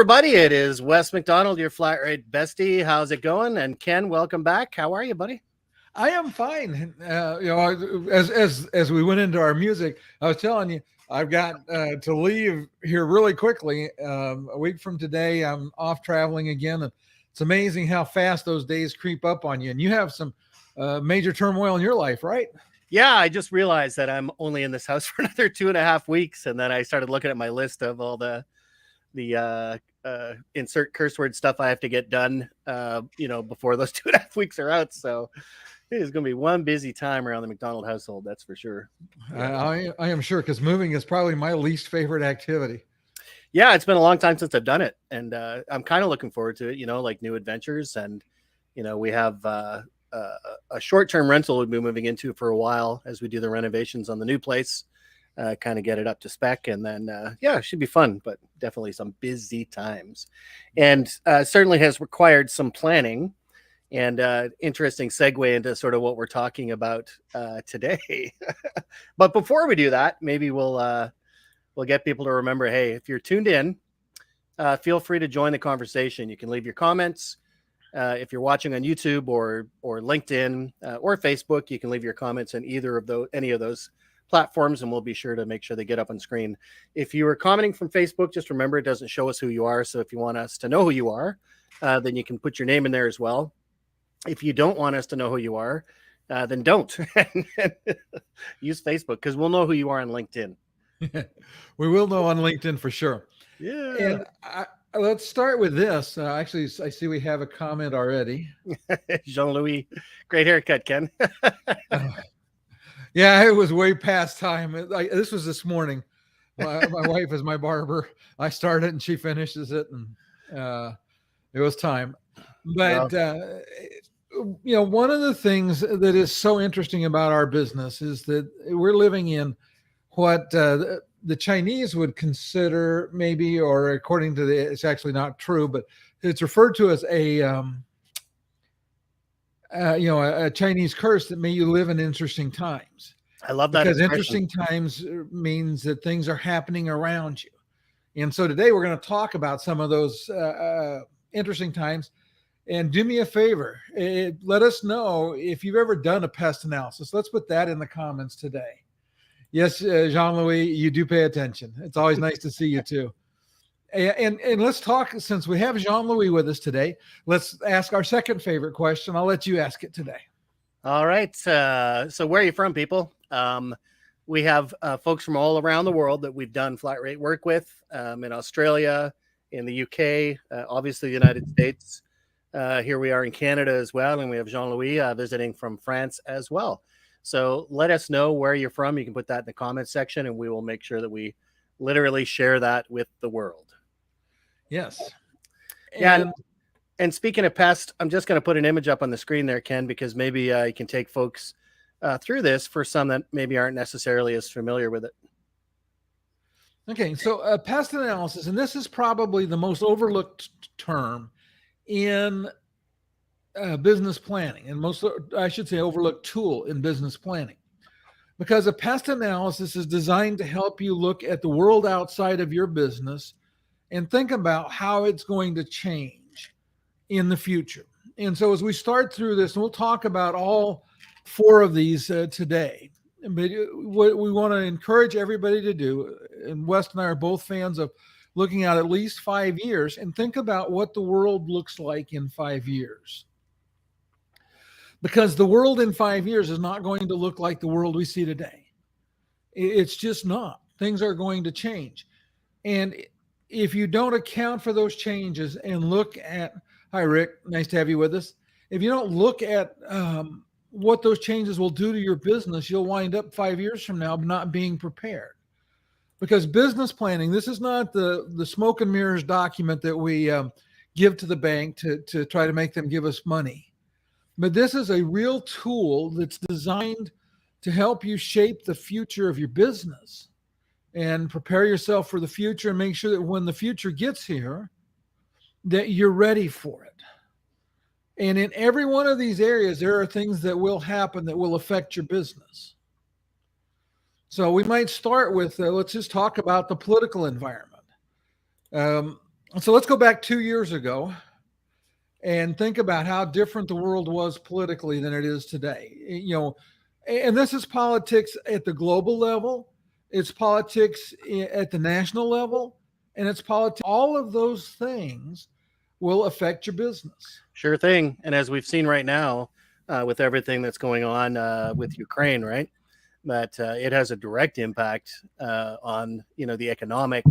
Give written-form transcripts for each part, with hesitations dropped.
everybody. It is Wes McDonald, your flat rate bestie. How's it going? And Ken, welcome back. How are you, buddy? I am fine. As we went into our music, I was telling you I've got to leave here really quickly. A week from today, I'm off traveling again, and it's amazing how fast those days creep up on you. And you have some major turmoil in your life, right? Yeah, I just realized that I'm only in this house for another 2.5 weeks, and then I started looking at my list of all the insert curse word stuff I have to get done, before those 2.5 weeks are out. So it is going to be one busy time around the McDonald household, that's for sure. Yeah. I am sure, because moving is probably my least favorite activity. Yeah, it's been a long time since I've done it, and I'm kind of looking forward to it. Like new adventures, and we have a short-term rental we'll be moving into for a while as we do the renovations on the new place. Kind of get it up to spec, and then it should be fun, but definitely some busy times, and certainly has required some planning, and interesting segue into sort of what we're talking about today. But before we do that, maybe we'll get people to remember, hey, if you're tuned in, feel free to join the conversation. You can leave your comments. If you're watching on YouTube or LinkedIn or Facebook, you can leave your comments on any of those platforms, and we'll be sure to make sure they get up on screen. If you are commenting from Facebook, just remember it doesn't show us who you are. So if you want us to know who you are, then you can put your name in there as well. If you don't want us to know who you are, then don't use Facebook, because we'll know who you are on LinkedIn. We will know on LinkedIn for sure. Yeah. And let's start with this. Actually, I see we have a comment already. Jean-Louis, great haircut, Ken. Yeah, it was way past time. This was this morning. My wife is my barber. I started and she finishes it, and it was time. But one of the things that is so interesting about our business is that we're living in what the Chinese would consider maybe, or according to it's actually not true, but it's referred to as a Chinese curse that may you live in interesting times. I love that, because interesting times means that things are happening around you. And so today we're going to talk about some of those interesting times. And do me a favor, let us know if you've ever done a pest analysis. Let's put that in the comments today. Yes, Jean-Louis, you do pay attention. It's always nice to see you too. And let's talk, since we have Jean-Louis with us today, let's ask our second favorite question. I'll let you ask it today. All right. So where are you from, people? We have folks from all around the world that we've done flat rate work with, in Australia, in the UK, obviously the United States. Here we are in Canada as well, and we have Jean-Louis visiting from France as well. So let us know where you're from. You can put that in the comments section, and we will make sure that we literally share that with the world. Yes. And speaking of pest, I'm just going to put an image up on the screen there, Ken, because maybe you can take folks through this for some that maybe aren't necessarily as familiar with it. Okay, so pest analysis, and this is probably the most overlooked term in business planning, and overlooked tool in business planning, because a pest analysis is designed to help you look at the world outside of your business and think about how it's going to change in the future. And so as we start through this, and we'll talk about all four of these today, but what we want to encourage everybody to do, and West and I are both fans of looking at least 5 years, and think about what the world looks like in 5 years. Because the world in 5 years is not going to look like the world we see today. It's just not. Things are going to change. And if you don't account for those changes and look at, hi, Rick, nice to have you with us. If you don't look at what those changes will do to your business, you'll wind up 5 years from now not being prepared. Because business planning, this is not the smoke and mirrors document that we give to the bank to try to make them give us money. But this is a real tool that's designed to help you shape the future of your business and prepare yourself for the future, and make sure that when the future gets here, that you're ready for it. And in every one of these areas, there are things that will happen that will affect your business. So we might start with, let's just talk about the political environment. So let's go back 2 years ago and think about how different the world was politically than it is today. And this is politics at the global level, it's politics at the national level, and it's politics. All of those things will affect your business. Sure thing. And as we've seen right now, with everything that's going on with Ukraine, right? That it has a direct impact on the economic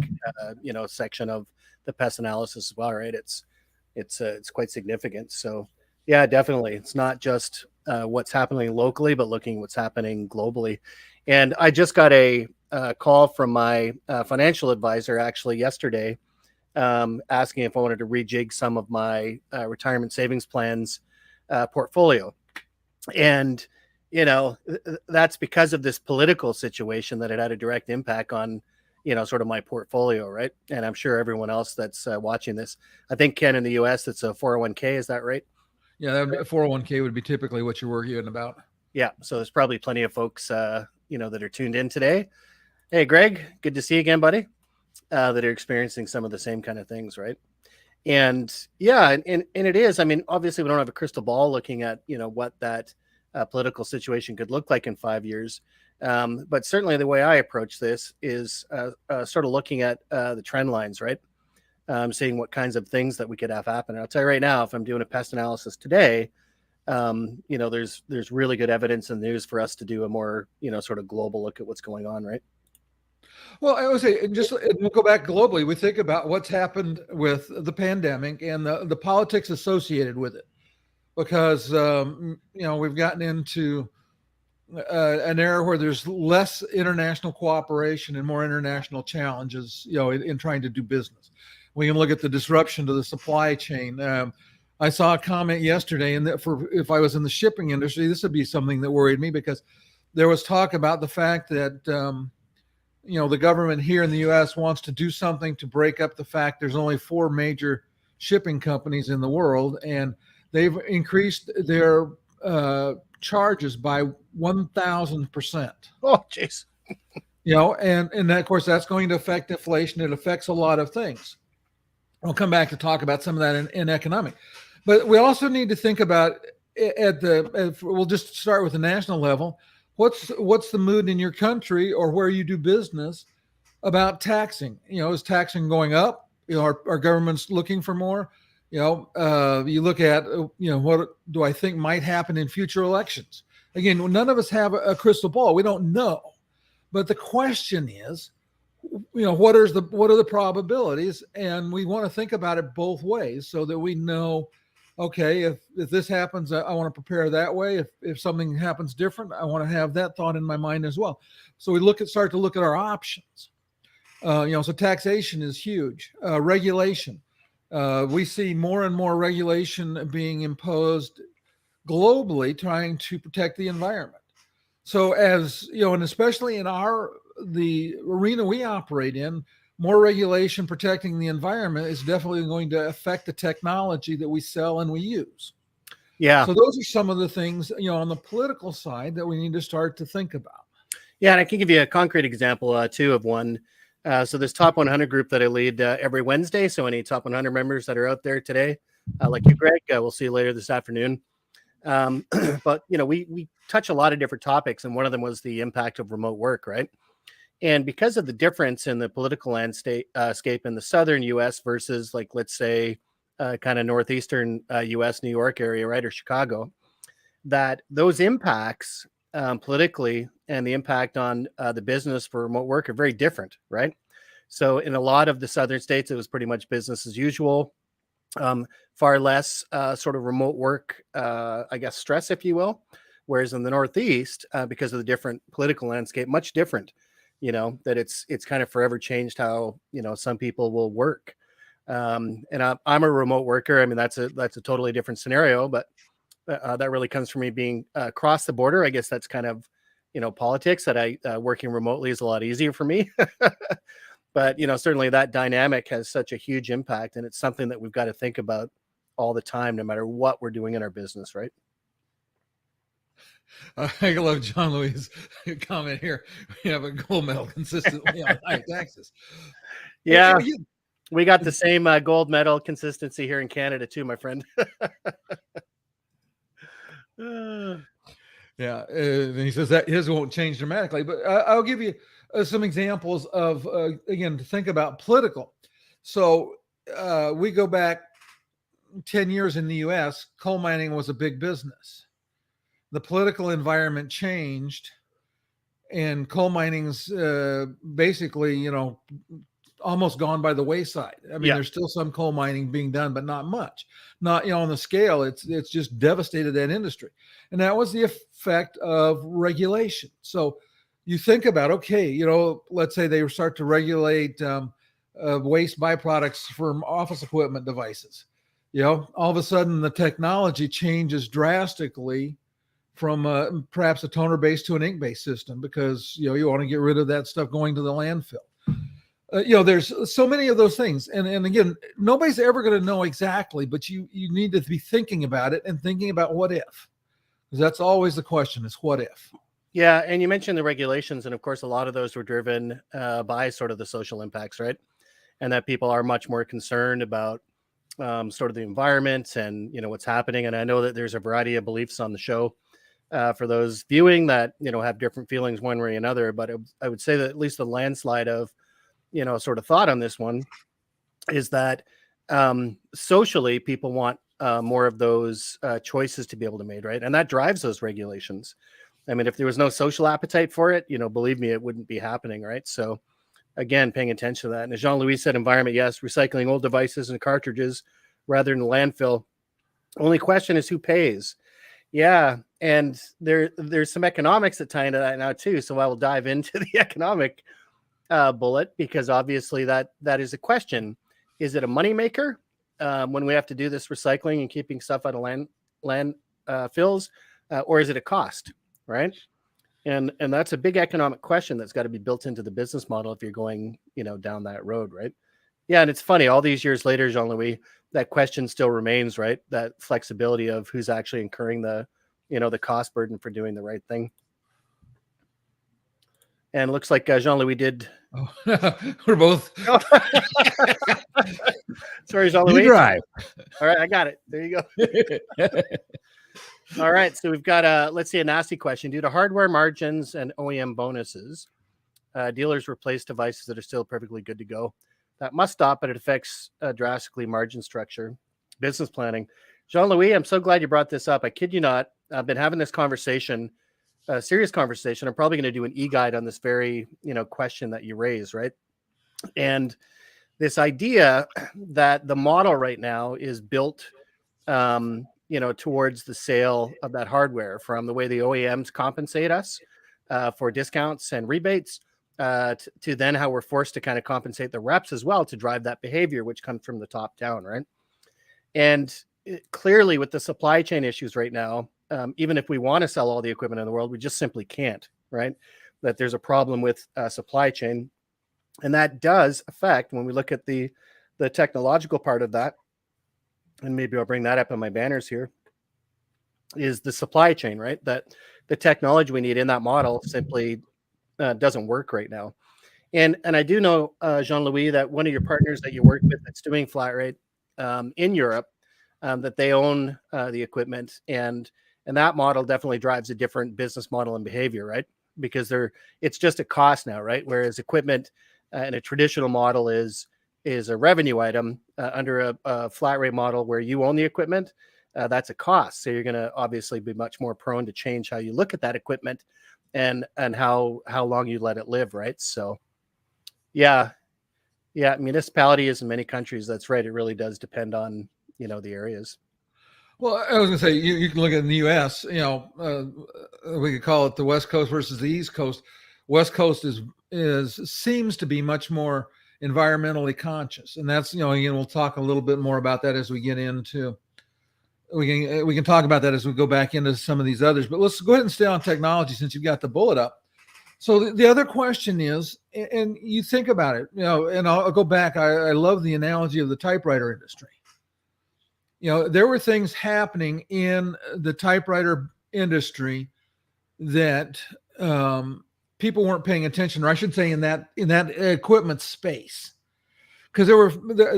section of the pest analysis as well, right? It's quite significant. So yeah, definitely, it's not just what's happening locally, but looking what's happening globally. And I just got a call from my financial advisor actually yesterday, asking if I wanted to rejig some of my retirement savings plans portfolio. And that's because of this political situation, that it had a direct impact on sort of my portfolio, right? And I'm sure everyone else that's watching this, I think, Ken, in the US, it's a 401k, is that right? Yeah, that would be, a 401k would be typically what you're working about. Yeah, so there's probably plenty of folks that are tuned in today. Hey Greg, good to see you again, buddy. That are experiencing some of the same kind of things, right? And yeah, and it is, I mean, obviously we don't have a crystal ball looking at what that political situation could look like in 5 years, but certainly the way I approach this is sort of looking at the trend lines, right? Seeing what kinds of things that we could have happen. And I'll tell you right now, if I'm doing a pest analysis today, there's really good evidence in the news for us to do a more sort of global look at what's going on, right? Well, I would say, we'll go back globally. We think about what's happened with the pandemic and the politics associated with it, because we've gotten into an era where there's less international cooperation and more international challenges, in trying to do business. We can look at the disruption to the supply chain. I saw a comment yesterday, and if I was in the shipping industry, this would be something that worried me, because there was talk about the fact that the government here in the U.S. wants to do something to break up the fact there's only 4 major shipping companies in the world, and they've increased their charges by 1,000%. Oh, jeez. And of course that's going to affect inflation. It affects a lot of things. I'll come back to talk about some of that in economic, but we also need to think about we'll just start with the national level. What's the mood in your country or where you do business about taxing? Is taxing going up? Our government's looking for more. You look at what do I think might happen in future elections? Again, none of us have a crystal ball. We don't know, but the question is, what are the probabilities? And we want to think about it both ways so that we know, okay, if this happens, I want to prepare that way. If something happens different, I want to have that thought in my mind as well. So we start to look at our options. So taxation is huge. Regulation. We see more and more regulation being imposed globally, trying to protect the environment. So and especially in the arena we operate in, more regulation protecting the environment is definitely going to affect the technology that we sell and we use. Yeah. So those are some of the things, on the political side that we need to start to think about. Yeah. And I can give you a concrete example too of one. So this top 100 group that I lead every Wednesday. So any top 100 members that are out there today, like you, Greg, we'll see you later this afternoon. But we touch a lot of different topics, and one of them was the impact of remote work, right? And because of the difference in the political landscape in the southern U.S. versus, like, let's say, kind of northeastern U.S., New York area, right, or Chicago, that those impacts politically and the impact on the business for remote work are very different, right? So in a lot of the southern states, it was pretty much business as usual. Far less sort of remote work, I guess, stress, if you will. Whereas in the Northeast, because of the different political landscape, much different, that it's kind of forever changed how, some people will work. And I'm a remote worker. I mean, that's a totally different scenario, but that really comes from me being across the border. I guess that's kind of, politics, that working remotely is a lot easier for me. But, certainly that dynamic has such a huge impact, and it's something that we've got to think about all the time, no matter what we're doing in our business, right? I love John Louis' comment here. We have a gold medal consistently on high taxes. Yeah. We got the same gold medal consistency here in Canada too, my friend. Yeah, and he says that his won't change dramatically, but I'll give you some examples of again to think about political. So we go back 10 years in the U.S. Coal mining was a big business. The political environment changed, and coal mining's basically, almost gone by the wayside. I mean, Yeah. there's still some coal mining being done, but not much. Not, on the scale, it's just devastated that industry. And that was the effect of regulation. So you think about, okay, let's say they start to regulate waste byproducts from office equipment devices. All of a sudden the technology changes drastically from perhaps a toner based to an ink based system, because you want to get rid of that stuff going to the landfill. There's so many of those things, and again, nobody's ever going to know exactly, but you need to be thinking about it and thinking about what if, because that's always the question: is what if. Yeah, and you mentioned the regulations, and of course, a lot of those were driven by sort of the social impacts, right? And that people are much more concerned about sort of the environment and what's happening. And I know that there's a variety of beliefs on the show for those viewing that have different feelings one way or another. But I would say that at least the landslide of sort of thought on this one is that socially people want more of those choices to be able to made, right? And that drives those regulations. I mean, if there was no social appetite for it, believe me, it wouldn't be happening, right? So again, paying attention to that. And as Jean-Louis said, environment, yes, recycling old devices and cartridges rather than landfill. Only question is who pays. Yeah, and there's some economics that tie into that now too. So I will dive into the economic bullet, because obviously that is a question. Is it a moneymaker when we have to do this recycling and keeping stuff out of land fills, or is it a cost, right? And that's a big economic question that's got to be built into the business model if you're going down that road, right? Yeah, and it's funny, all these years later, Jean-Louis, that question still remains, right? That flexibility of who's actually incurring the the cost burden for doing the right thing. And it looks like Jean-Louis did. Oh, we're both. Sorry, Jean-Louis. You drive. All right, I got it. There you go. All right, so we've got let's see, a nasty question. Due to hardware margins and OEM bonuses, dealers replace devices that are still perfectly good to go. That must stop, but it affects drastically margin structure, business planning. Jean-Louis, I'm so glad you brought this up. I kid you not. I've been having this conversation, a serious conversation. I'm probably going to do an e-guide on this very, question that you raise, right? And this idea that the model right now is built, towards the sale of that hardware, from the way the OEMs compensate us for discounts and rebates, to then how we're forced to kind of compensate the reps as well to drive that behavior, which comes from the top down, right? And clearly with the supply chain issues right now, even if we want to sell all the equipment in the world, we just simply can't, right? That there's a problem with supply chain. And that does affect, when we look at the technological part of that, and maybe I'll bring that up in my banners here, is the supply chain, right? That the technology we need in that model simply doesn't work right now. And I do know, Jean-Louis, that one of your partners that you work with that's doing flat rate in Europe, that they own the equipment, and that model definitely drives a different business model and behavior, right? Because it's just a cost now, right? Whereas equipment in a traditional model is a revenue item, under a flat rate model where you own the equipment, that's a cost. So you're going to obviously be much more prone to change how you look at that equipment and how long you let it live, right? So yeah, municipality is in many countries. That's right. It really does depend on the areas. Well, I was going to say, you can look at in the U.S., we could call it the West Coast versus the East Coast. West Coast seems to be much more environmentally conscious. And that's, again, we'll talk a little bit more about that as we get into, we can talk about that as we go back into some of these others, but let's go ahead and stay on technology since you've got the bullet up. So the other question is, and you think about it, and I'll go back. I love the analogy of the typewriter industry. There were things happening in the typewriter industry that people weren't paying attention, or I should say in that equipment space. because there were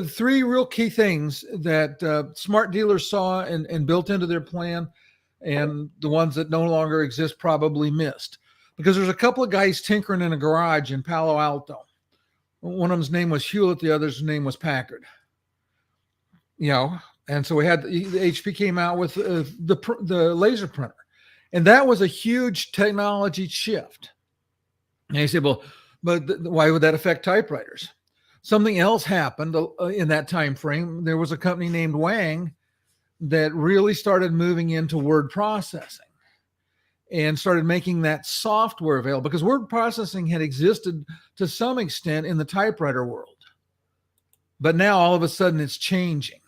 three real key things that smart dealers saw and built into their plan, and the ones that no longer exist probably missed. Because there's a couple of guys tinkering in a garage in Palo Alto. One of them's name was Hewlett, the other's name was Packard. And so we had the HP came out with the laser printer, and that was a huge technology shift. And you say, well, but why would that affect typewriters? Something else happened in that time frame. There was a company named Wang that really started moving into word processing and started making that software available, because word processing had existed to some extent in the typewriter world, but now all of a sudden it's changing.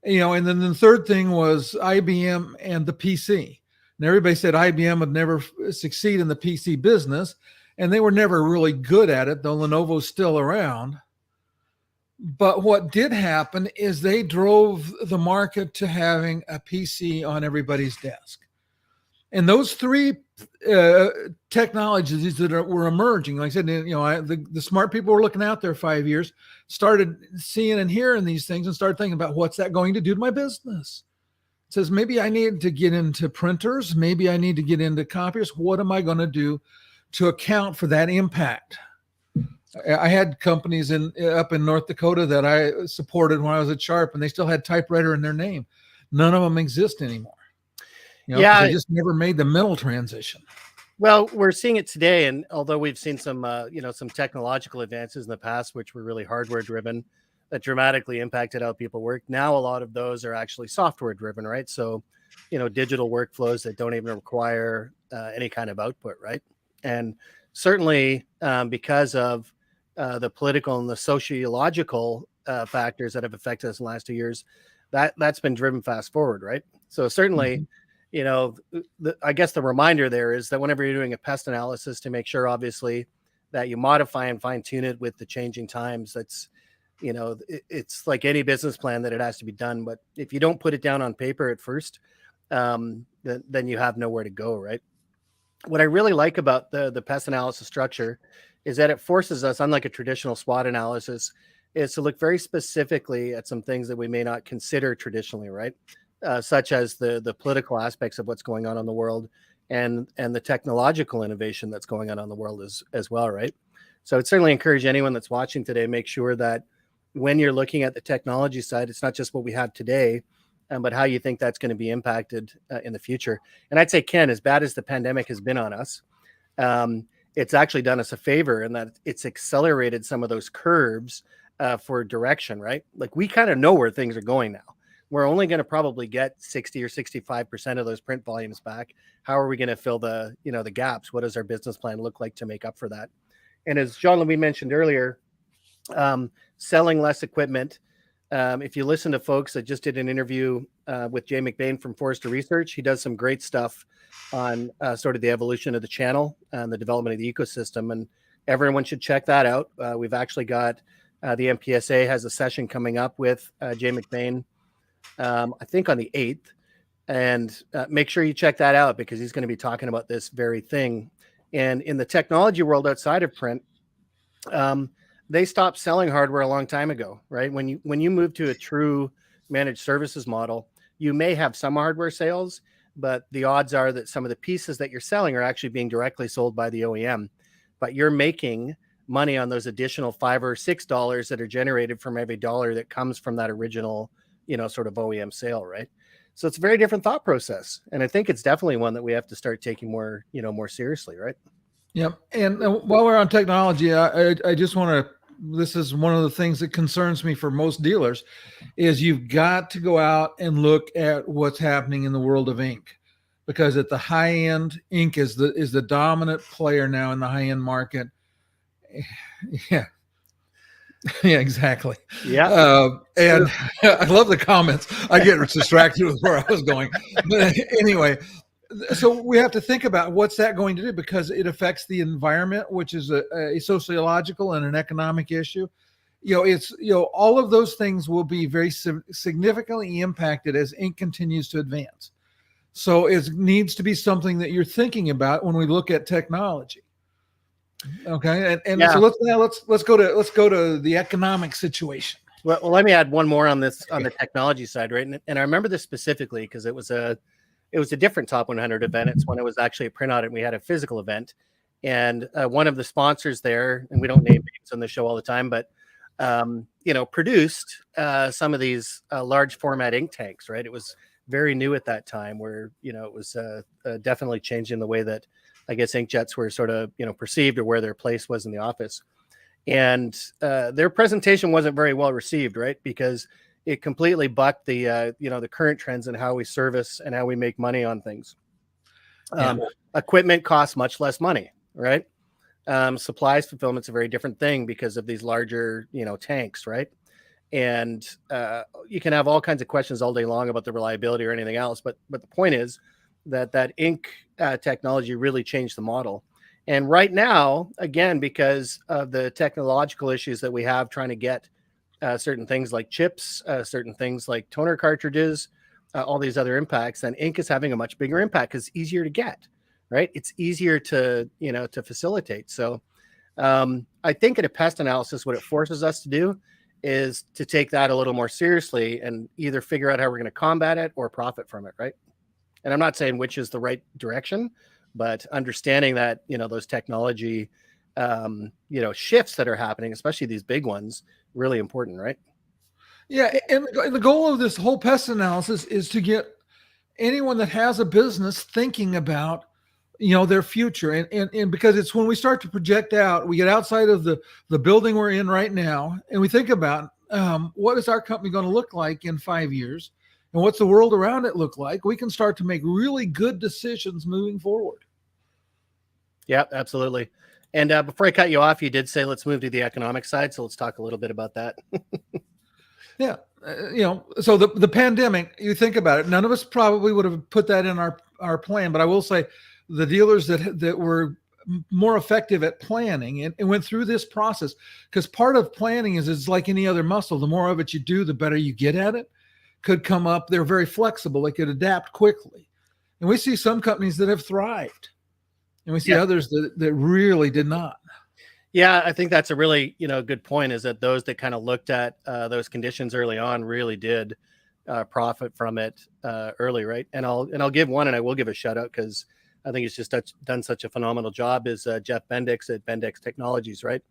And then the third thing was IBM and the PC. And everybody said IBM would never succeed in the PC business, and they were never really good at it, though Lenovo's still around. But what did happen is they drove the market to having a PC on everybody's desk. And those three technologies that were emerging, like I said, the smart people were looking out there 5 years, started seeing and hearing these things and started thinking about, what's that going to do to my business? It says, maybe I need to get into printers. Maybe I need to get into copiers. What am I going to do to account for that impact? I had companies up in North Dakota that I supported when I was at Sharp, and they still had typewriter in their name. None of them exist anymore. They just never made the mental transition. Well, we're seeing it today, and although we've seen some technological advances in the past, which were really hardware driven, that dramatically impacted how people work. Now, a lot of those are actually software driven, right? So, digital workflows that don't even require any kind of output, right? And certainly because of the political and the sociological factors that have affected us in the last 2 years, that's been driven fast forward, right? So certainly, I guess the reminder there is that whenever you're doing a pest analysis, to make sure, obviously, that you modify and fine tune it with the changing times. That's, it's like any business plan that it has to be done. But if you don't put it down on paper at first, then you have nowhere to go, right? What I really like about the pest analysis structure is that it forces us, unlike a traditional SWOT analysis, is to look very specifically at some things that we may not consider traditionally, right? Such as the political aspects of what's going on in the world, and the technological innovation that's going on in the world as well, right? So I'd certainly encourage anyone that's watching today, make sure that when you're looking at the technology side, it's not just what we have today, but how you think that's going to be impacted in the future. And I'd say, Ken, as bad as the pandemic has been on us, it's actually done us a favor in that it's accelerated some of those curves for direction, right? Like, we kind of know where things are going now. We're only going to probably get 60 or 65% of those print volumes back. How are we going to fill the gaps? What does our business plan look like to make up for that? And as John Louis mentioned earlier, selling less equipment. If you listen to folks that just did an interview with Jay McBain from Forrester Research, he does some great stuff on sort of the evolution of the channel and the development of the ecosystem. And everyone should check that out. We've actually got the MPSA has a session coming up with Jay McBain, I think on the 8th, and make sure you check that out, because he's going to be talking about this very thing. And in the technology world outside of print, they stopped selling hardware a long time ago, right? When you move to a true managed services model, you may have some hardware sales, but the odds are that some of the pieces that you're selling are actually being directly sold by the OEM, but you're making money on those additional $5 or $6 that are generated from every dollar that comes from that original, sort of OEM sale, right? So it's a very different thought process. And I think it's definitely one that we have to start taking more seriously, right? Yep. And while we're on technology, I just want to, this is one of the things that concerns me for most dealers, is you've got to go out and look at what's happening in the world of ink, because at the high end, ink is the dominant player now in the high end market. Yeah. Yeah, exactly. Yeah. And I love the comments. I get distracted with where I was going. But anyway, so we have to think about what's that going to do, because it affects the environment, which is a sociological and an economic issue. All of those things will be very significantly impacted as ink continues to advance. So it needs to be something that you're thinking about when we look at technology. Okay, and Yeah. so let's go to the economic situation. Well, let me add one more on this, on the technology side, right? And I remember this specifically because it was a different Top 100 event. It's when it was actually a print audit. And we had a physical event, and one of the sponsors there, and we don't name names on the show all the time, but produced some of these large format ink tanks. Right, it was very new at that time, where it was definitely changing the way that I guess inkjets were sort of perceived, or where their place was in the office. And their presentation wasn't very well received, right? Because it completely bucked the current trends in how we service and how we make money on things. Yeah. Equipment costs much less money, right? Supplies fulfillment's a very different thing because of these larger tanks, right? And you can have all kinds of questions all day long about the reliability or anything else, but the point is that ink technology really changed the model. And right now, again, because of the technological issues that we have trying to get certain things like chips, certain things like toner cartridges, all these other impacts, then ink is having a much bigger impact because it's easier to get, right? It's easier to facilitate. So I think in a pest analysis, what it forces us to do is to take that a little more seriously and either figure out how we're going to combat it or profit from it, right? And I'm not saying which is the right direction, but understanding that those technology shifts that are happening, especially these big ones, really important, right? Yeah, and the goal of this whole pest analysis is to get anyone that has a business thinking about their future, and because it's when we start to project out, we get outside of the building we're in right now, and we think about what is our company going to look like in 5 years, and what's the world around it look like. We can start to make really good decisions moving forward. Yeah, absolutely. And before I cut you off, you did say let's move to the economic side, so let's talk a little bit about that. Yeah. So the pandemic, you think about it, none of us probably would have put that in our plan, but I will say the dealers that were more effective at planning and went through this process, because part of planning is it's like any other muscle. The more of it you do, the better you get at it. Could come up. They're very flexible. They could adapt quickly. And we see some companies that have thrived, and we see others that really did not. Yeah, I think that's a really good point, is that those that kind of looked at those conditions early on really did profit from it early, right? And I'll give one, and I will give a shout out because I think he's just done such a phenomenal job, is Jeff Bendix at Bendix Technologies, right?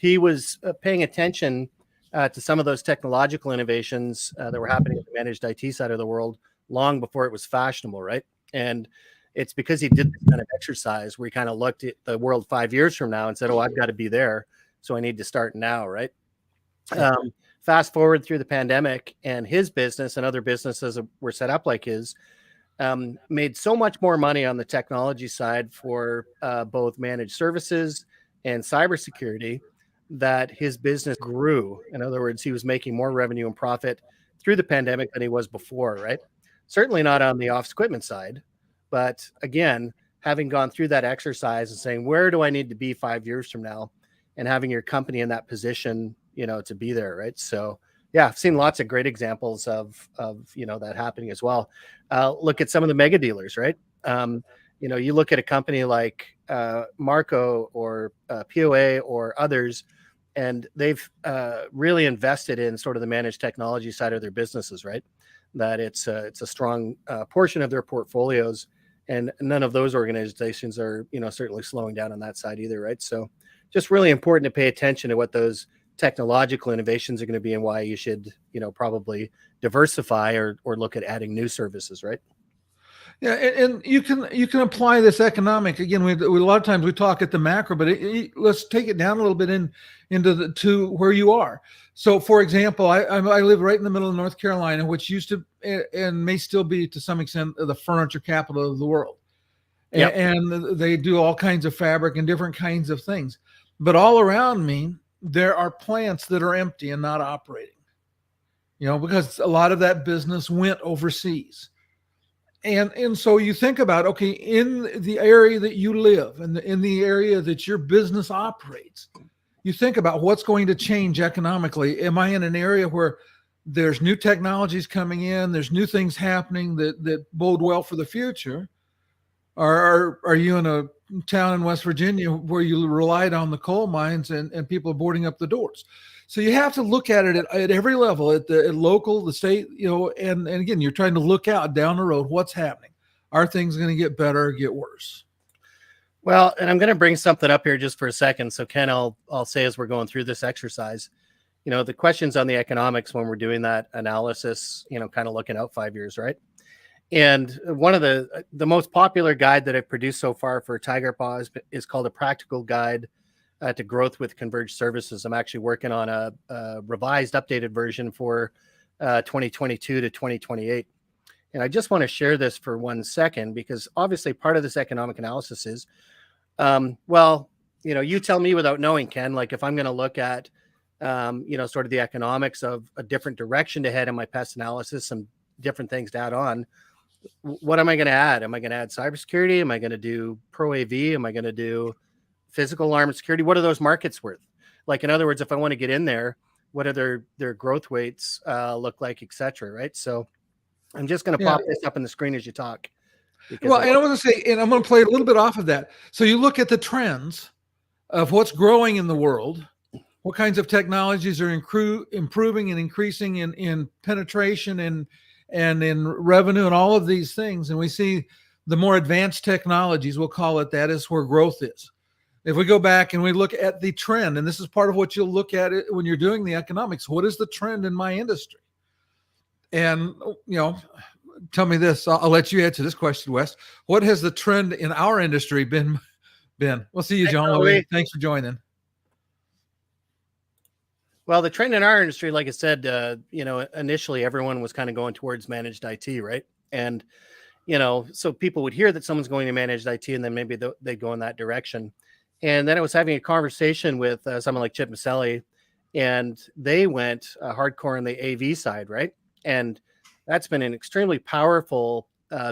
He was paying attention to some of those technological innovations that were happening at the managed IT side of the world long before it was fashionable, right? And it's because he did this kind of exercise where he kind of looked at the world 5 years from now and said, oh, I've got to be there, so I need to start now, right? Fast forward through the pandemic, and his business and other businesses were set up like his, made so much more money on the technology side for both managed services and cybersecurity that his business grew. In other words, he was making more revenue and profit through the pandemic than he was before, right? Certainly not on the office equipment side, but again, having gone through that exercise and saying, where do I need to be 5 years from now, and having your company in that position, to be there, right? So yeah, I've seen lots of great examples of that happening as well. Look at some of the mega dealers, right? You look at a company like Marco or POA or others, and they've really invested in sort of the managed technology side of their businesses, right? That it's a strong portion of their portfolios, and none of those organizations are certainly slowing down on that side either, right? So just really important to pay attention to what those technological innovations are going to be, and why you should probably diversify or look at adding new services, right? Yeah, and you can apply this economic. Again, we a lot of times we talk at the macro, but let's take it down a little bit to where you are. So, for example, I live right in the middle of North Carolina, which used to and may still be to some extent the furniture capital of the world. Yep. And they do all kinds of fabric and different kinds of things. But all around me, there are plants that are empty and not operating. Because a lot of that business went overseas. And so you think about, okay, in the area that you live and in the area that your business operates, you think about what's going to change economically. Am I in an area where there's new technologies coming in, there's new things happening that bode well for the future? Are you in a town in West Virginia where you relied on the coal mines and people are boarding up the doors? So you have to look at it at every level, at local, the state, and again, you're trying to look out down the road. What's happening? Are things going to get better or get worse? Well, and I'm going to bring something up here just for a second. So Ken, I'll say as we're going through this exercise, the questions on the economics when we're doing that analysis, kind of looking out 5 years, right? And one of the most popular guide that I've produced so far for Tiger Paw is called a practical guide to growth with converged services. I'm actually working on a revised, updated version for 2022 to 2028. And I just want to share this for 1 second, because obviously part of this economic analysis is, you tell me without knowing, Ken, like if I'm going to look at, sort of the economics of a different direction to head in my pest analysis, some different things to add on. What am I going to add? Am I going to add cybersecurity? Am I going to do pro AV? Am I going to do physical alarm security? What are those markets worth? Like, in other words, if I want to get in there, what are their growth weights look like, et cetera, right? So I'm just going to pop this up on the screen as you talk. Well, and I want to say, and I'm going to play a little bit off of that. So you look at the trends of what's growing in the world, what kinds of technologies are improving and increasing in penetration and in revenue and all of these things. And we see the more advanced technologies, we'll call it that, is where growth is. If we go back and we look at the trend, and this is part of what you'll look at it when you're doing the economics, what is the trend in my industry? And, tell me this, I'll let you answer this question, Wes. What has the trend in our industry been? We'll see you, John. Thanks for joining. Well, the trend in our industry, like I said, initially everyone was kind of going towards managed IT, right? And, so people would hear that someone's going to managed IT, and then maybe they go in that direction. And then I was having a conversation with someone like Chip Maselli, and they went hardcore on the AV side, right? And that's been an extremely powerful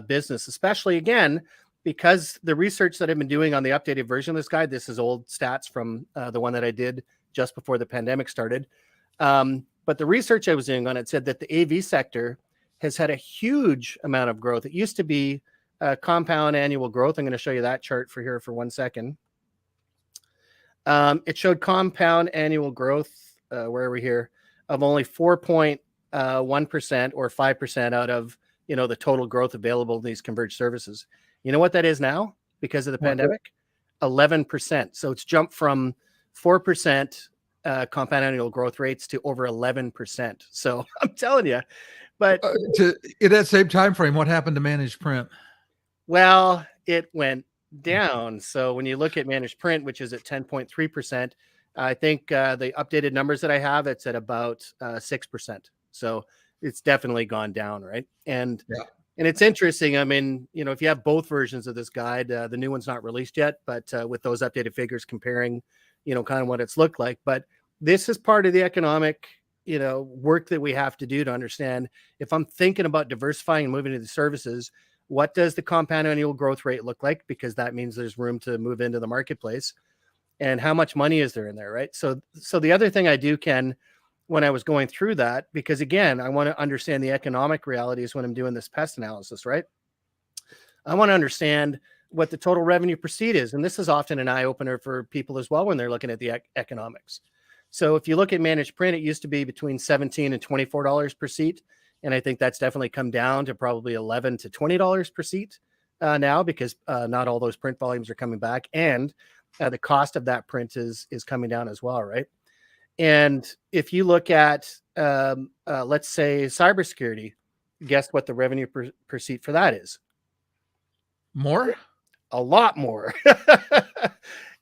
business, especially, again, because the research that I've been doing on the updated version of this guide, this is old stats from the one that I did just before the pandemic started. But the research I was doing on it said that the AV sector has had a huge amount of growth. It used to be compound annual growth. I'm going to show you that chart for 1 second. It showed compound annual growth, where are we here, of only 4.1% or 5% out of, the total growth available in these converged services. You know what that is now because of the pandemic? 11%. So it's jumped from 4% compound annual growth rates to over 11%. So I'm telling you, but in that same time frame, what happened to managed print? Well, it went down. So when you look at managed print, which is at 10.3%, I think the updated numbers that I have, it's at about 6%. So it's definitely gone down, right? And it's interesting. I mean, if you have both versions of this guide, the new one's not released yet, but with those updated figures comparing, kind of what it's looked like. But this is part of the economic, work that we have to do to understand, if I'm thinking about diversifying and moving into the services, what does the compound annual growth rate look like? Because that means there's room to move into the marketplace. And how much money is there in there, right? So the other thing I do, Ken, when I was going through that, because again, I want to understand the economic realities when I'm doing this pest analysis, right? I want to understand what the total revenue per seat is. And this is often an eye opener for people as well when they're looking at the economics. So if you look at managed print, it used to be between $17 and $24 per seat. And I think that's definitely come down to probably $11 to $20 per seat now, because not all those print volumes are coming back. And the cost of that print is coming down as well, right? And if you look at, let's say, cybersecurity, guess what the revenue per seat for that is? More? A lot more.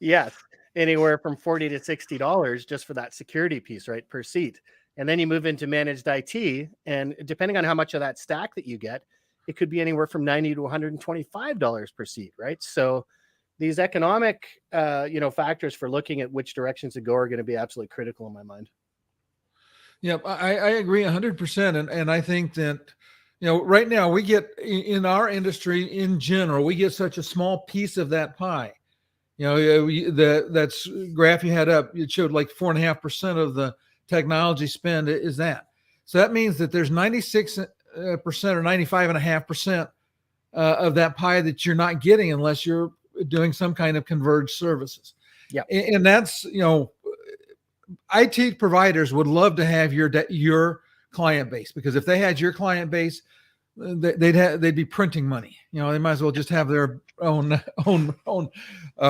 Yes. Anywhere from $40 to $60 just for that security piece, right, per seat. And then you move into managed IT, and depending on how much of that stack that you get, it could be anywhere from $90 to $125 per seat, right? So these economic, factors for looking at which directions to go are going to be absolutely critical in my mind. Yeah, I agree 100%. And I think that, right now we get in our industry in general, we get such a small piece of that pie. That's graph you had up, it showed like 4.5% of the technology spend is that. So that means that there's 96% or 95.5% of that pie that you're not getting unless you're doing some kind of converged services. Yeah. And that's, IT providers would love to have your client base, because if they had your client base, they'd be printing money. They might as well just have their own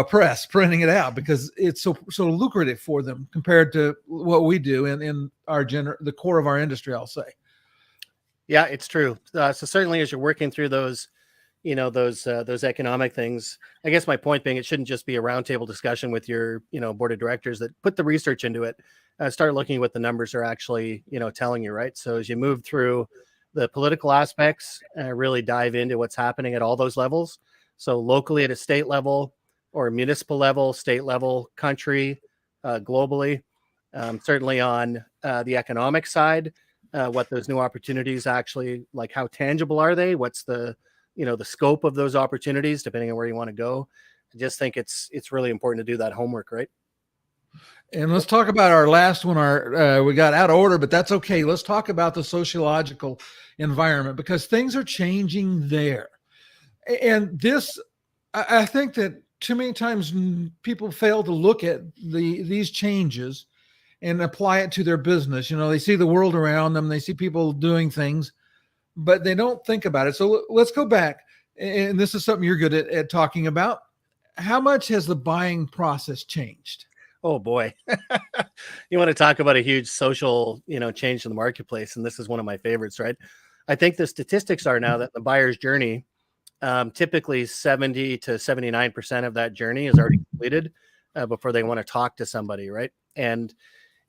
press printing it out, because it's so lucrative for them compared to what we do in the core of our industry, I'll say. Yeah, it's true. So certainly, as you're working through those, those economic things, I guess my point being, it shouldn't just be a roundtable discussion with your, board of directors that put the research into it. Start looking at what the numbers are actually, telling you, right? So as you move through the political aspects, really dive into what's happening at all those levels. So locally at a state level or municipal level, state level, country, globally, certainly on the economic side, what those new opportunities actually, like how tangible are they? What's the scope of those opportunities, depending on where you want to go. I just think it's really important to do that homework, right? And let's talk about our last one. We got out of order, but that's okay. Let's talk about the sociological environment, because things are changing there. And this, I think that too many times people fail to look at these changes and apply it to their business. They see the world around them, they see people doing things, but they don't think about it. So let's go back. And this is something you're good at talking about. How much has the buying process changed? Oh boy. You want to talk about a huge social, change in the marketplace. And this is one of my favorites, right? I think the statistics are now that the buyer's journey, typically 70 to 79% of that journey is already completed before they want to talk to somebody, right? And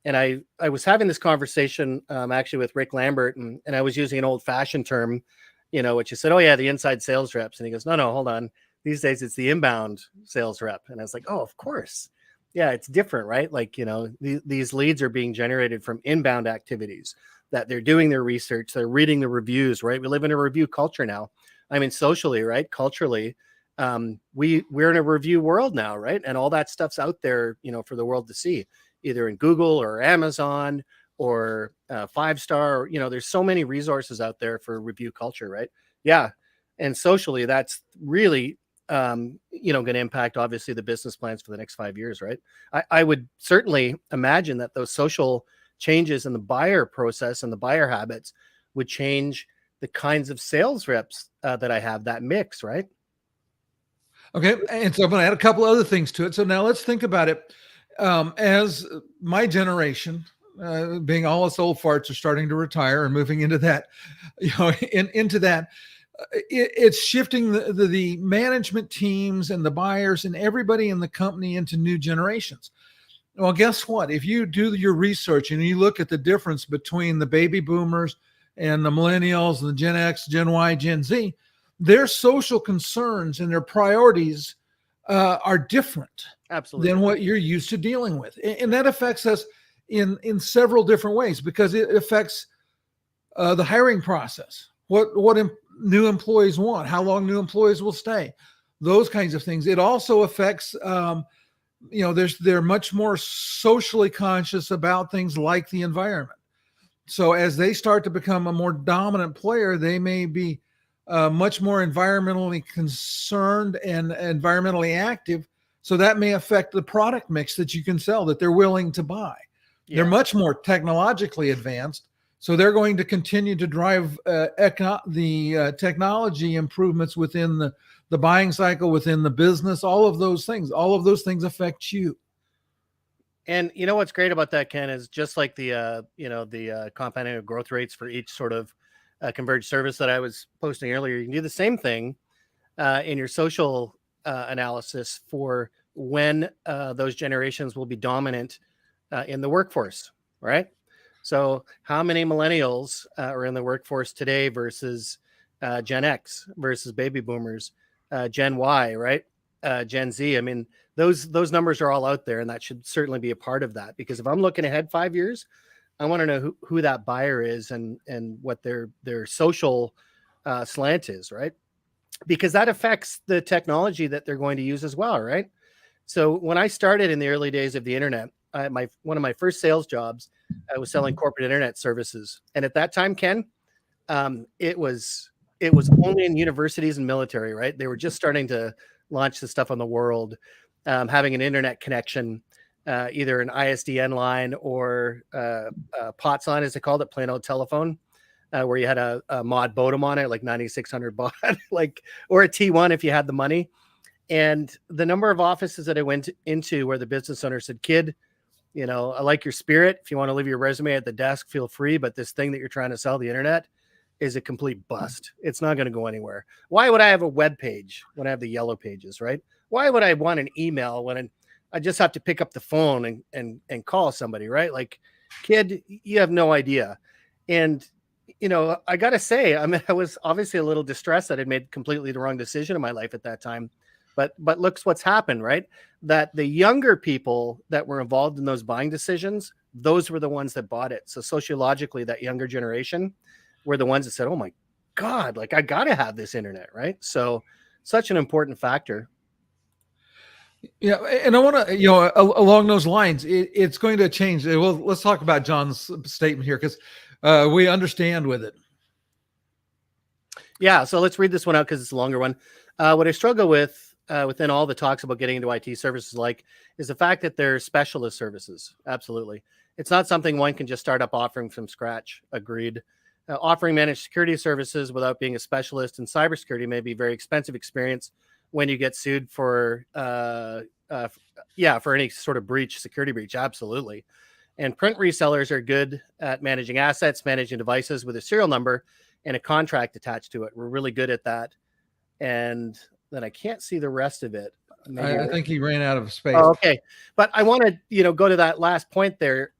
I was having this conversation actually with Rick Lambert, and I was using an old fashioned term, which you said, oh yeah, the inside sales reps. And he goes, no, hold on. These days it's the inbound sales rep. And I was like, oh, of course. Yeah, it's different, right? Like, these leads are being generated from inbound activities, that they're doing their research, they're reading the reviews, right? We live in a review culture now. I mean, socially, right? Culturally, we're in a review world now, right? And all that stuff's out there, for the world to see, either in Google or Amazon or 5-star. There's so many resources out there for review culture, right? Yeah, and socially, that's really going to impact obviously the business plans for the next 5 years, right? I would certainly imagine that those social changes in the buyer process and the buyer habits would change the kinds of sales reps that I have, that mix, right? Okay, and so I'm going to add a couple other things to it. So now let's think about it. As my generation, being all us old farts are starting to retire and moving into that, into that, it's shifting the management teams and the buyers and everybody in the company into new generations. Well, guess what? If you do your research and you look at the difference between the baby boomers and the millennials and the Gen X, Gen Y, Gen Z, their social concerns and their priorities are different. Absolutely. Than what you're used to dealing with. And that affects us in several different ways, because it affects the hiring process. What new employees want, how long new employees will stay, those kinds of things. It also affects, they're much more socially conscious about things like the environment. So as they start to become a more dominant player, they may be much more environmentally concerned and environmentally active. So that may affect the product mix that you can sell, that they're willing to buy. Yeah. They're much more technologically advanced. So they're going to continue to drive the technology improvements within the buying cycle, within the business, all of those things affect you. And what's great about that, Ken, is just like the compounding of growth rates for each sort of converged service that I was posting earlier. You can do the same thing in your social analysis for when those generations will be dominant in the workforce, right? So how many millennials are in the workforce today versus Gen X versus baby boomers, Gen Y, right? Gen Z. I mean, those numbers are all out there, and that should certainly be a part of that, because if I'm looking ahead 5 years, I want to know who that buyer is and what their social slant is, right? Because that affects the technology that they're going to use as well, right? So when I started in the early days of the internet, one of my first sales jobs, I was selling corporate internet services, and at that time, Ken, it was it was only in universities and military, right? They were just starting to launch this stuff on the world, having an internet connection, either an ISDN line or POTS line, as they called it, plain old telephone, where you had a mod modem on it, like 9600 baud, like, or a T1 if you had the money. And the number of offices that I went into where the business owner said, kid, I like your spirit. If you want to leave your resume at the desk, feel free. But this thing that you're trying to sell, the internet, is a complete bust. It's not going to go anywhere. Why would I have a web page when I have the yellow pages, right? Why would I want an email when I just have to pick up the phone and call somebody, right? Like, kid, you have no idea. And, I got to say, I was obviously a little distressed that I'd made completely the wrong decision in my life at that time. But look what's happened, right? That the younger people that were involved in those buying decisions, those were the ones that bought it. So sociologically, that younger generation were the ones that said, oh my God, like I got to have this internet, right? So such an important factor. Yeah. And I want to, along those lines, it's going to change. Well, let's talk about John's statement here because we understand with it. Yeah. So let's read this one out because it's a longer one. What I struggle with within all the talks about getting into IT services is the fact that they're specialist services. Absolutely. It's not something one can just start up offering from scratch. Agreed. Offering managed security services without being a specialist in cybersecurity may be a very expensive experience when you get sued for any sort of security breach. Absolutely. And print resellers are good at managing assets, managing devices with a serial number and a contract attached to it. We're really good at that. And then I can't see the rest of it. I think he ran out of space. Oh, okay. But I want to, go to that last point there,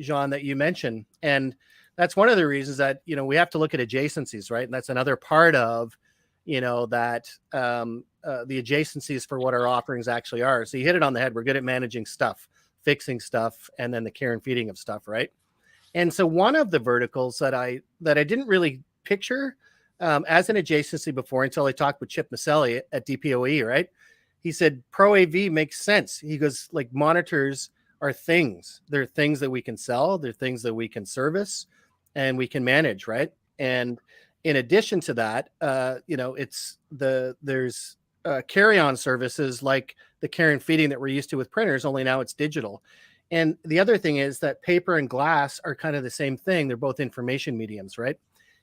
Jean, that you mentioned. And that's one of the reasons that, we have to look at adjacencies, right? And that's another part of, that the adjacencies for what our offerings actually are. So you hit it on the head. We're good at managing stuff, fixing stuff, and then the care and feeding of stuff, right? And so one of the verticals that I didn't really picture as an adjacency before until I talked with Chip Maselli at DPOE, right? He said, Pro AV makes sense. He goes, like, monitors are things. They're things that we can sell. They're things that we can service and we can manage, right? And in addition to that, there's carry-on services like the care and feeding that we're used to with printers, only now it's digital. And the other thing is that paper and glass are kind of the same thing. They're both information mediums, right?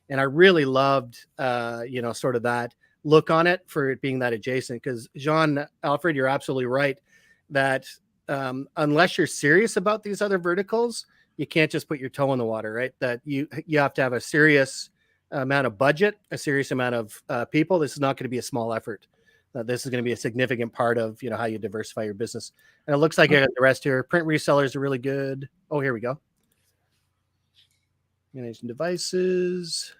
And I really loved, sort of that look on it for it being that adjacent. Because Jean-Alfred, you're absolutely right that unless you're serious about these other verticals, you can't just put your toe in the water, right? That you have to have a serious amount of budget, a serious amount of people. This is not going to be a small effort. This is going to be a significant part of how you diversify your business. And it looks like I got the rest here. Print resellers are really good. Oh, here we go. Managing devices.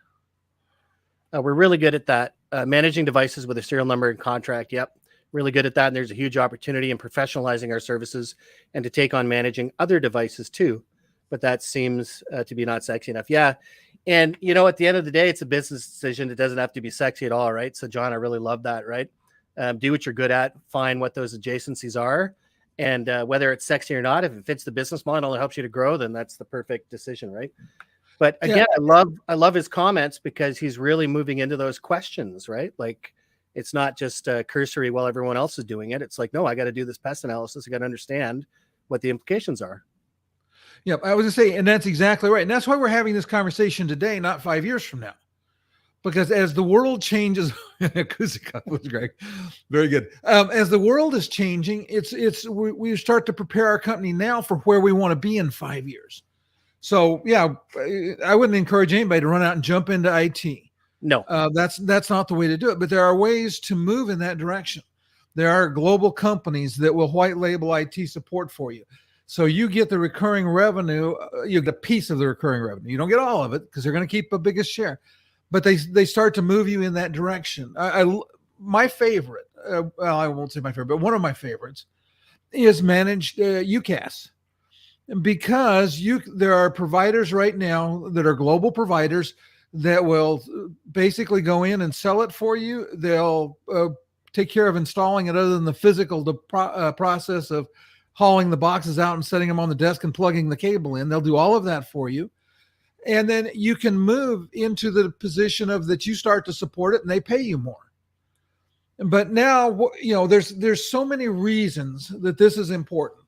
We're really good at that. Managing devices with a serial number and contract. Yep. Really good at that. And there's a huge opportunity in professionalizing our services and to take on managing other devices too. But that seems to be not sexy enough. Yeah. And, at the end of the day, it's a business decision. It doesn't have to be sexy at all, right? So, John, I really love that, right? Do what you're good at. Find what those adjacencies are. And whether it's sexy or not, if it fits the business model and it helps you to grow, then that's the perfect decision, right? But again, yeah. I love his comments because he's really moving into those questions, right? Like, it's not just cursory while everyone else is doing it. It's like, no, I got to do this pest analysis. I got to understand what the implications are. Yeah, I was going to say, and that's exactly right. And that's why we're having this conversation today, not 5 years from now. Because as the world changes, was great, very good. As the world is changing, we start to prepare our company now for where we want to be in 5 years. So yeah, I wouldn't encourage anybody to run out and jump into IT. No, that's not the way to do it. But there are ways to move in that direction. There are global companies that will white label IT support for you. So you get the recurring revenue, you get a piece of the recurring revenue. You don't get all of it because they're going to keep the biggest share. But they start to move you in that direction. My favorite, well, I won't say my favorite, but one of my favorites is managed UCaaS. Because there are providers right now that are global providers that will basically go in and sell it for you. They'll take care of installing it other than the physical process of hauling the boxes out and setting them on the desk and plugging the cable in. They'll do all of that for you. And then you can move into the position of that you start to support it and they pay you more. But now, there's so many reasons that this is important.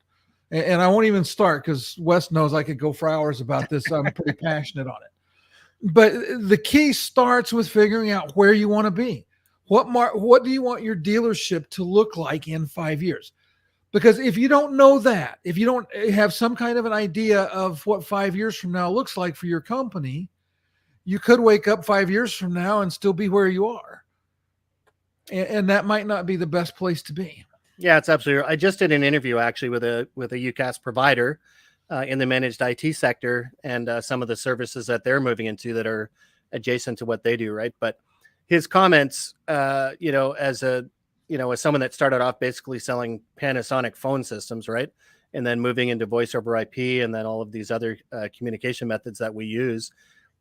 And I won't even start because Wes knows I could go for hours about this. I'm pretty passionate on it. But the key starts with figuring out where you want to be. What do you want your dealership to look like in 5 years? Because if you don't know that, if you don't have some kind of an idea of what 5 years from now looks like for your company, you could wake up 5 years from now and still be where you are. And that might not be the best place to be. Yeah, it's absolutely right. I just did an interview actually with a UCaaS provider in the managed IT sector, and some of the services that they're moving into that are adjacent to what they do, right? But his comments, as someone that started off basically selling Panasonic phone systems, right, and then moving into voice over IP, and then all of these other communication methods that we use,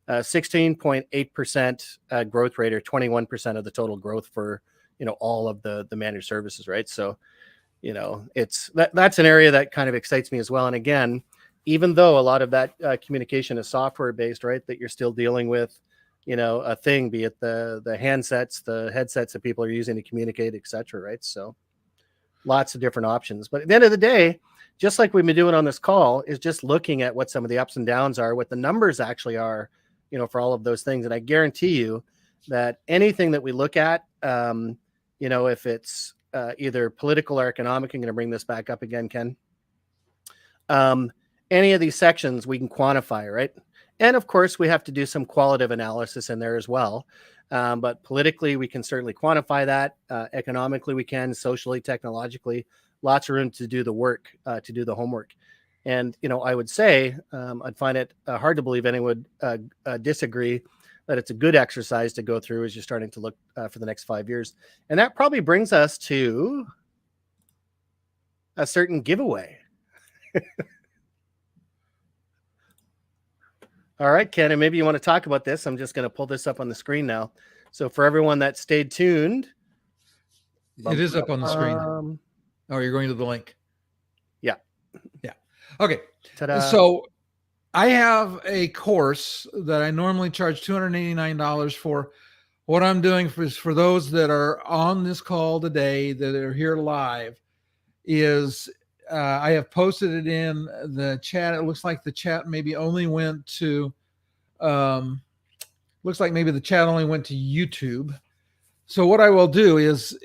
16.8% growth rate, or 21% of the total growth for all of the managed services, right? So, that's an area that kind of excites me as well. And again, even though a lot of that communication is software based, right, that you're still dealing with, a thing, be it the handsets, the headsets that people are using to communicate, et cetera, right? So lots of different options. But at the end of the day, just like we've been doing on this call, is just looking at what some of the ups and downs are, what the numbers actually are, for all of those things. And I guarantee you that anything that we look at, if it's either political or economic, I'm going to bring this back up again, Ken. Any of these sections we can quantify, right? And of course, we have to do some qualitative analysis in there as well. But politically, we can certainly quantify that. Economically, we can. Socially, technologically, lots of room to do the work, to do the homework. And, I would say I'd find it hard to believe anyone would disagree that it's a good exercise to go through as you're starting to look for the next 5 years. And that probably brings us to a certain giveaway. All right, Ken, and maybe you want to talk about this. I'm just going to pull this up on the screen now. So for everyone that stayed tuned. It is up on the screen. Oh, you're going to the link. Yeah. Yeah. Okay. Ta-da. So I have a course that I normally charge $289 for. What I'm doing for those that are on this call today, that are here live, is I have posted it in the chat. It looks like the chat maybe only went to, looks like maybe the chat only went to YouTube. So what I will do is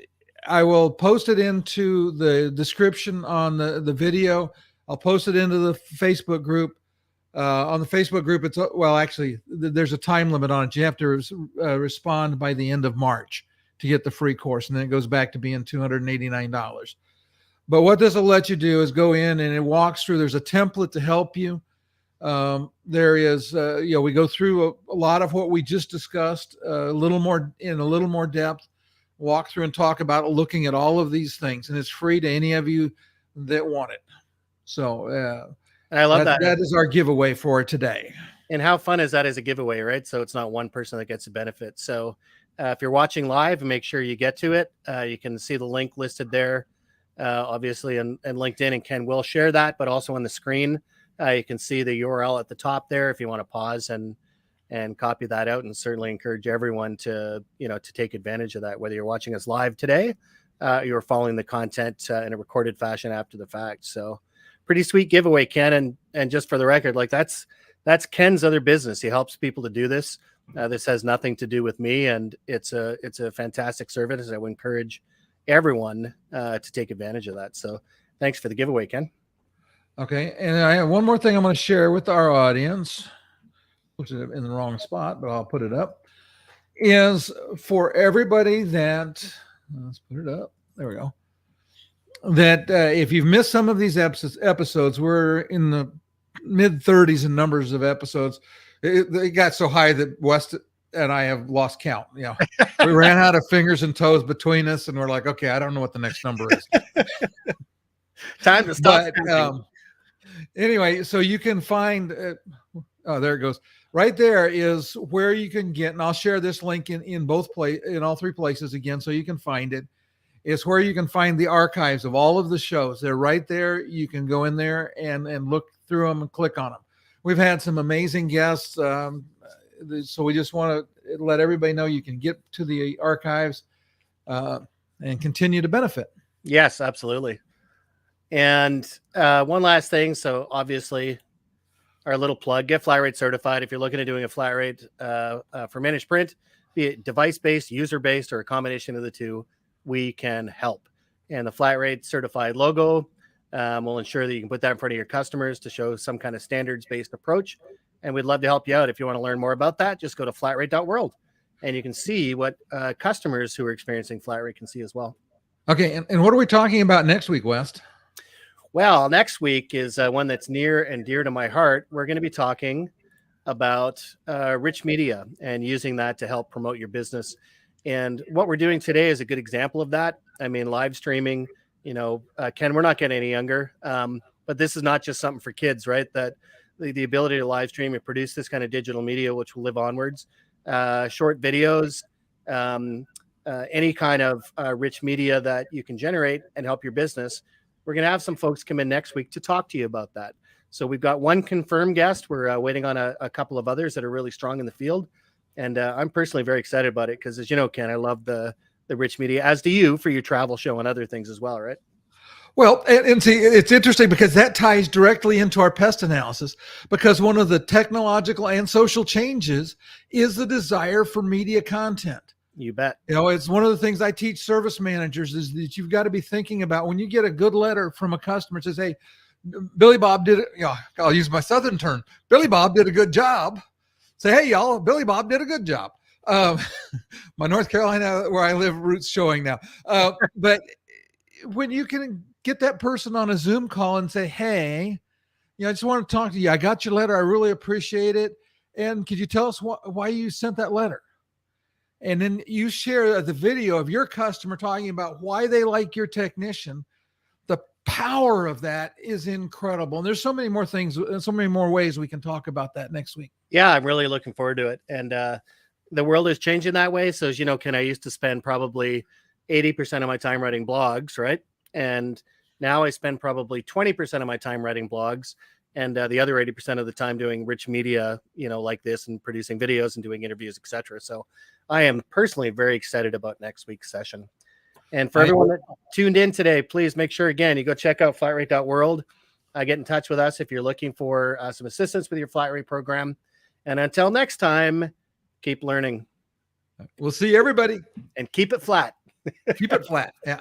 I will post it into the description on the video. I'll post it into the Facebook group. On the Facebook group, actually, there's a time limit on it. You have to respond by the end of March to get the free course, and then it goes back to being $289. But what this will let you do is go in and it walks through. There's a template to help you. There is, we go through a lot of what we just discussed, a little more depth, walk through and talk about looking at all of these things. And it's free to any of you that want it. So and I love that. That is our giveaway for today. And how fun is that as a giveaway, right? So it's not one person that gets the benefit. So if you're watching live, make sure you get to it. You can see the link listed there. Obviously, and LinkedIn, and Ken will share that, but also on the screen, you can see the URL at the top there if you want to pause and copy that out, and certainly encourage everyone to take advantage of that, whether you're watching us live today, you're following the content in a recorded fashion after the fact. So pretty sweet giveaway, Ken. And just for the record, like that's Ken's other business. He helps people to do this. This has nothing to do with me, and it's a fantastic service. I would encourage everyone to take advantage of that. So thanks for the giveaway, Ken. Okay. And I have one more thing I'm going to share with our audience, which is in the wrong spot, but I'll put it up, is for everybody that, let's put it up. There we go. That if you've missed some of these episodes, we're in the mid 30s in numbers of episodes. It got so high that West and I have lost count. We ran out of fingers and toes between us, and we're like, okay, I don't know what the next number is. Time to stop. Anyway, so you can find, there it goes. Right there is where you can get, and I'll share this link in all three places again, so you can find it. It's where you can find the archives of all of the shows. They're right there. You can go in there and look through them and click on them. We've had some amazing guests. So we just want to let everybody know you can get to the archives and continue to benefit. Yes, absolutely. And one last thing. So obviously, our little plug: get flat rate certified. If you're looking at doing a flat rate for managed print, be it device-based, user-based, or a combination of the two, we can help. And the flat rate certified logo will ensure that you can put that in front of your customers to show some kind of standards-based approach. And we'd love to help you out. If you want to learn more about that, just go to flatrate.world, and you can see what customers who are experiencing flat rate can see as well. Okay, and what are we talking about next week, West? Well, next week is one that's near and dear to my heart. We're going to be talking about rich media and using that to help promote your business. And what we're doing today is a good example of that. I mean, live streaming, Ken, we're not getting any younger, but this is not just something for kids, right? That the ability to live stream and produce this kind of digital media, which will live onwards, short videos, any kind of rich media that you can generate and help your business. We're going to have some folks come in next week to talk to you about that. So we've got one confirmed guest. We're waiting on a couple of others that are really strong in the field. And I'm personally very excited about it because, as you know, Ken, I love the rich media, as do you, for your travel show and other things as well, right? Well, and see, it's interesting because that ties directly into our pest analysis, because one of the technological and social changes is the desire for media content. You bet. It's one of the things I teach service managers is that you've got to be thinking about when you get a good letter from a customer that says, hey, Billy Bob did it. I'll use my Southern term. Billy Bob did a good job. Say, hey, y'all, Billy Bob did a good job. My North Carolina, where I live, roots showing now. But when you can get that person on a Zoom call and say, hey, I just want to talk to you. I got your letter. I really appreciate it. And could you tell us why you sent that letter? And then you share the video of your customer talking about why they like your technician. The power of that is incredible. And there's so many more things, so many more ways we can talk about that next week. Yeah, I'm really looking forward to it. And the world is changing that way. So, as you know, Ken, I used to spend probably 80% of my time writing blogs, right? And now I spend probably 20% of my time writing blogs and the other 80% of the time doing rich media, like this, and producing videos and doing interviews, etc. So I am personally very excited about next week's session. And for everyone that tuned in today, please make sure, again, you go check out flatrate.world. Get in touch with us if you're looking for some assistance with your flat rate program. And until next time, keep learning. We'll see everybody. And keep it flat. Keep it flat. Yeah.